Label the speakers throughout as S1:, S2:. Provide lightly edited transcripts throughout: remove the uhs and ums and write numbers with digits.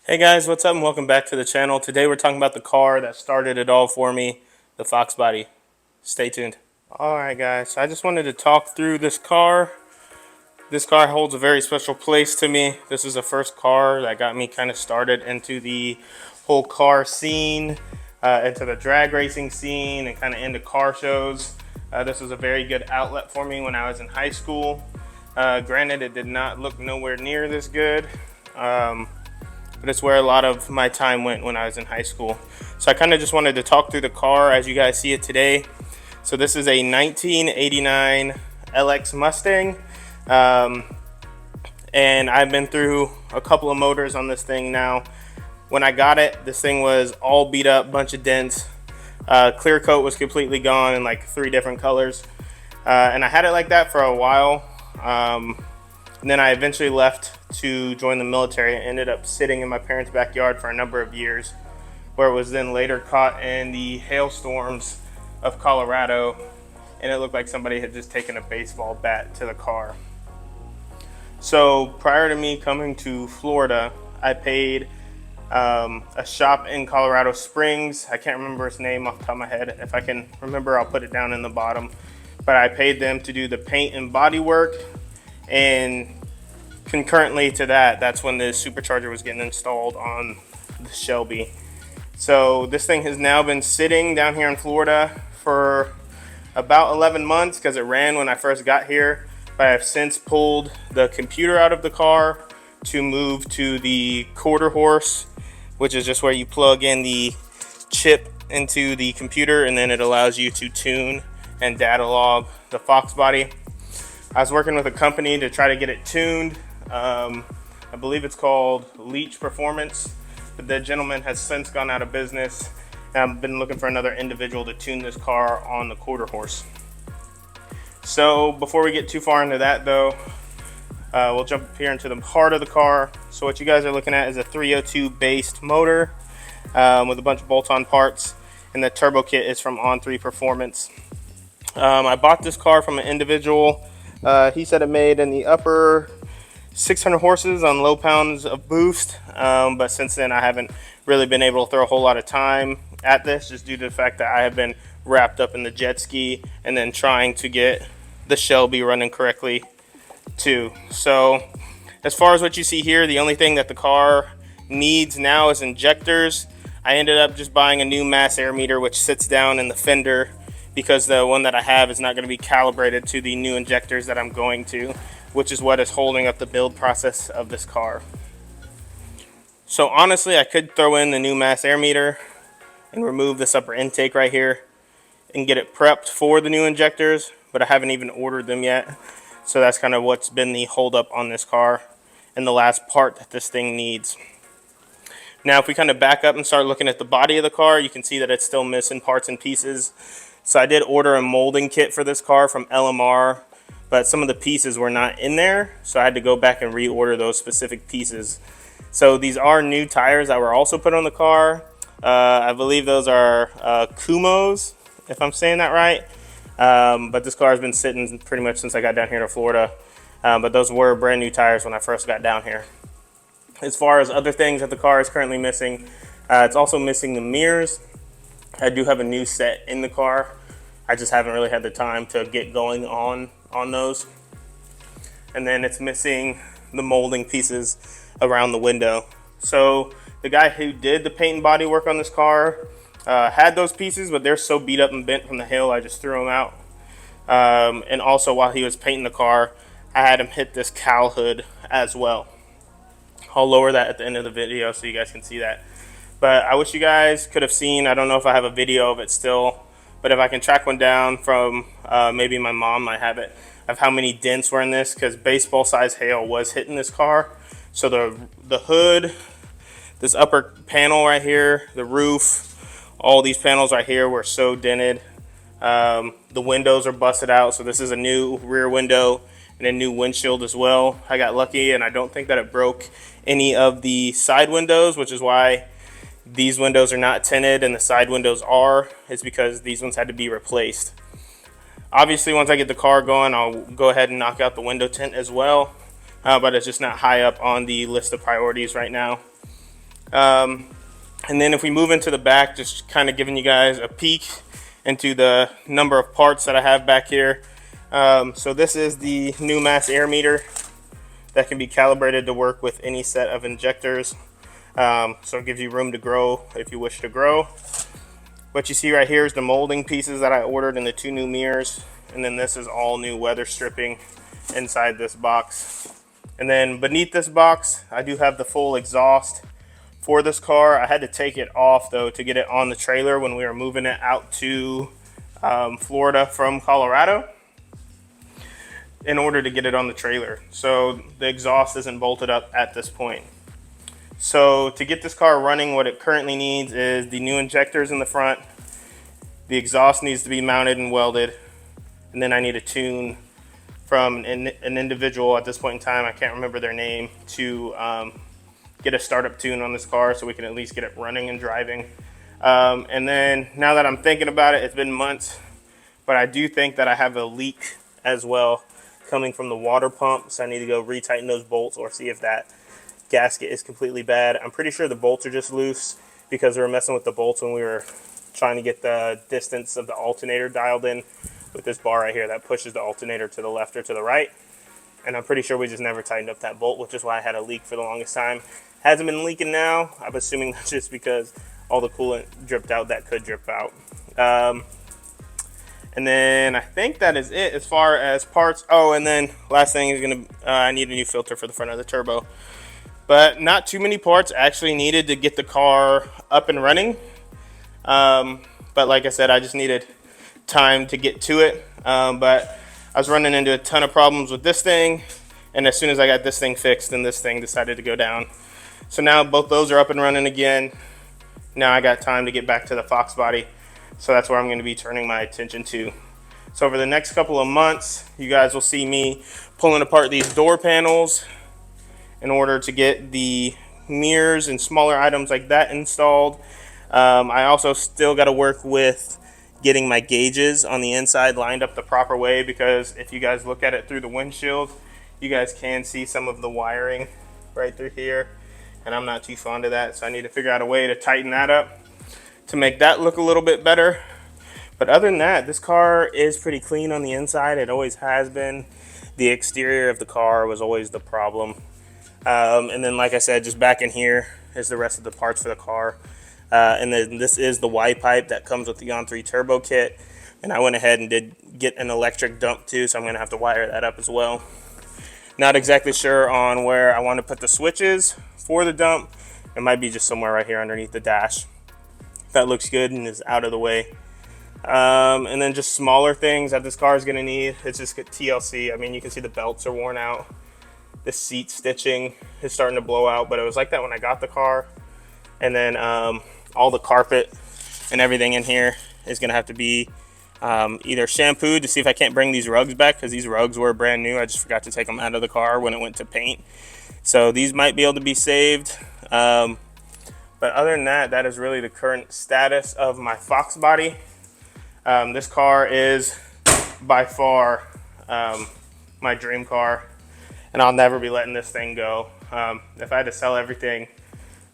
S1: Hey guys, what's up and welcome back to the channel. Today we're talking about the car that started it all for me, the Fox Body. Stay tuned. Alright guys, so I just wanted to talk through this car. This car holds a very special place to me. This is the first car that got me kind of started into the whole car scene, into the drag racing scene, and kind of into car shows. This was a very good outlet for me when I was in high school. Granted, it did not look nowhere near this good. But it's where a lot of my time went when I was in high school. So I kind of just wanted to talk through the car as you guys see it today. So this is a 1989 LX Mustang. And I've been through a couple of motors on this thing now. When I got it, this thing was all beat up, bunch of dents. Clear coat was completely gone in like 3 different colors. And I had it like that for a while. And then I eventually left to join the military and ended up sitting in my parents' backyard for a number of years, where it was then later caught in the hailstorms of Colorado, and it looked like somebody had just taken a baseball bat to the car. So prior to me coming to Florida, I paid a shop in Colorado Springs. I can't remember its name off the top of my head. If I can remember, I'll put it down in the bottom. But I paid them to do the paint and body work, and concurrently to that, that's when the supercharger was getting installed on the Shelby. So this thing has now been sitting down here in Florida for about 11 months because it ran when I first got here. But I've since pulled the computer out of the car to move to the quarter horse, which is just where you plug in the chip into the computer and then it allows you to tune and data log the Fox Body. I was working with a company to try to get it tuned. I believe it's called Leach Performance, but the gentleman has since gone out of business. And I've been looking for another individual to tune this car on the quarter horse. So before we get too far into that though, we'll jump up here into the heart of the car. So what you guys are looking at is a 302 based motor with a bunch of bolt-on parts, and the turbo kit is from On3 Performance. I bought this car from an individual. He said it made in the upper 600 horses on low pounds of boost, but since then I haven't really been able to throw a whole lot of time at this, just due to the fact that I have been wrapped up in the jet ski and then trying to get the Shelby running correctly too. So as far as what you see here, the only thing that the car needs now is injectors. I ended up just buying a new mass air meter which sits down in the fender, because the one that I have is not going to be calibrated to the new injectors that I'm going to, which is what is holding up the build process of this car. So honestly, I could throw in the new mass air meter and remove this upper intake right here and get it prepped for the new injectors, but I haven't even ordered them yet. So that's kind of what's been the holdup on this car and the last part that this thing needs. Now if we kind of back up and start looking at the body of the car, you can see that it's still missing parts and pieces. So I did order a molding kit for this car from LMR, but some of the pieces were not in there, so I had to go back and reorder those specific pieces. So these are new tires that were also put on the car. I believe those are Kumos, if I'm saying that right. But this car has been sitting pretty much since I got down here to Florida. But those were brand new tires when I first got down here. As far as other things that the car is currently missing, it's also missing the mirrors. I do have a new set in the car. I just haven't really had the time to get going on those. And then it's missing the molding pieces around the window. So the guy who did the paint and body work on this car had those pieces, but they're so beat up and bent from the hail, I just threw them out. And also while he was painting the car, I had him hit this cowl hood as well. I'll lower that at the end of the video so you guys can see that. But I wish you guys could have seen, I don't know if I have a video of it still, but if I can track one down from maybe my mom might have it, of how many dents were in this, because baseball size hail was hitting this car. So the hood, this upper panel right here, the roof, all these panels right here were so dented. The windows are busted out, so this is a new rear window and a new windshield as well. I got lucky and I don't think that it broke any of the side windows, which is why these windows are not tinted and the side windows are. It's because these ones had to be replaced. Obviously, once I get the car going, I'll go ahead and knock out the window tint as well, but it's just not high up on the list of priorities right now. And then if we move into the back, just kind of giving you guys a peek into the number of parts that I have back here. So this is the new mass air meter that can be calibrated to work with any set of injectors. So it gives you room to grow if you wish to grow. What you see right here is the molding pieces that I ordered in the 2 new mirrors. And then this is all new weather stripping inside this box. And then beneath this box, I do have the full exhaust for this car. I had to take it off though to get it on the trailer when we were moving it out to Florida from Colorado in order to get it on the trailer. So the exhaust isn't bolted up at this point. So to get this car running, what it currently needs is the new injectors in the front. The exhaust needs to be mounted and welded. And then I need a tune from an individual at this point in time, I can't remember their name, to get a startup tune on this car so we can at least get it running and driving. And then now that I'm thinking about it, it's been months, but I do think that I have a leak as well coming from the water pump. So I need to go retighten those bolts or see if that gasket is completely bad. I'm pretty sure the bolts are just loose because we were messing with the bolts when we were trying to get the distance of the alternator dialed in with this bar right here that pushes the alternator to the left or to the right. And I'm pretty sure we just never tightened up that bolt, which is why I had a leak for the longest time. Hasn't been leaking now. I'm assuming that's just because all the coolant dripped out that could drip out. And then I think that is it as far as parts. Oh, and then last thing is I need a new filter for the front of the turbo. But not too many parts actually needed to get the car up and running. But like I said, I just needed time to get to it. But I was running into a ton of problems with this thing. And as soon as I got this thing fixed, then this thing decided to go down. So now both those are up and running again. Now I got time to get back to the Fox body. So that's where I'm going to be turning my attention to. So over the next couple of months, you guys will see me pulling apart these door panels in order to get the mirrors and smaller items like that installed. I also still got to work with getting my gauges on the inside lined up the proper way, because if you guys look at it through the windshield, you guys can see some of the wiring right through here, and I'm not too fond of that. So I need to figure out a way to tighten that up to make that look a little bit better. But other than that, this car is pretty clean on the inside. It always has been. The exterior of the car was always the problem. And then, like I said, just back in here is the rest of the parts for the car. And then this is the Y pipe that comes with the On3 turbo kit. And I went ahead and did get an electric dump too, so I'm going to have to wire that up as well. Not exactly sure on where I want to put the switches for the dump. It might be just somewhere right here underneath the dash. That looks good and is out of the way. And then just smaller things that this car is going to need. It's just TLC. I mean, you can see the belts are worn out. The seat stitching is starting to blow out, but it was like that when I got the car. And then all the carpet and everything in here is going to have to be either shampooed to see if I can't bring these rugs back, because these rugs were brand new. I just forgot to take them out of the car when it went to paint. So these might be able to be saved. But other than that, that is really the current status of my Fox body. This car is by far my dream car, and I'll never be letting this thing go. If I had to sell everything,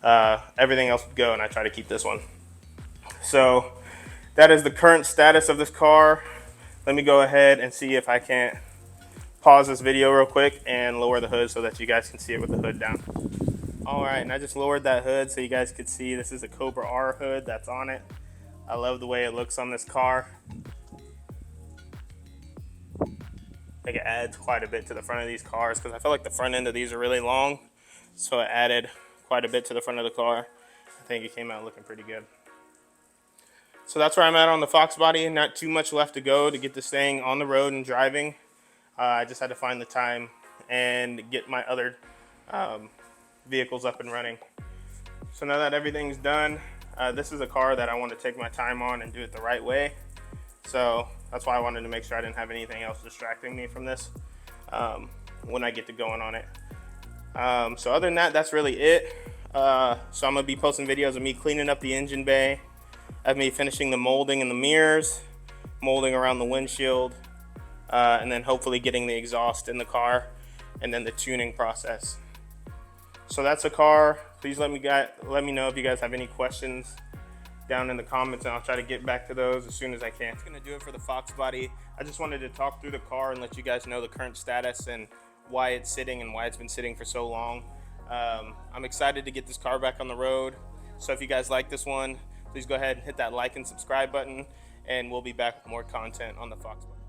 S1: everything else would go, and I try to keep this one. So that is the current status of this car. Let me go ahead and see if I can't pause this video real quick and lower the hood so that you guys can see it with the hood down. All right, and I just lowered that hood so you guys could see this is a Cobra R hood that's on it. I love the way it looks on this car. I think it adds quite a bit to the front of these cars, because I feel like the front end of these are really long. So it added quite a bit to the front of the car. I think it came out looking pretty good. So that's where I'm at on the Fox body. Not too much left to go to get this thing on the road and driving. I just had to find the time and get my other vehicles up and running. So now that everything's done, this is a car that I want to take my time on and do it the right way. So that's why I wanted to make sure I didn't have anything else distracting me from this when I get to going on it. So other than that, that's really it. So I'm going to be posting videos of me cleaning up the engine bay, of me finishing the molding in the mirrors, molding around the windshield, and then hopefully getting the exhaust in the car, and then the tuning process. So that's a car Please let me know if you guys have any questions down in the comments, and I'll try to get back to those as soon as I can. That's gonna do it for the Fox body. I just wanted to talk through the car and let you guys know the current status and why it's sitting and why it's been sitting for so long. I'm excited to get this car back on the road. So if you guys like this one, please go ahead and hit that like and subscribe button, and we'll be back with more content on the Fox body.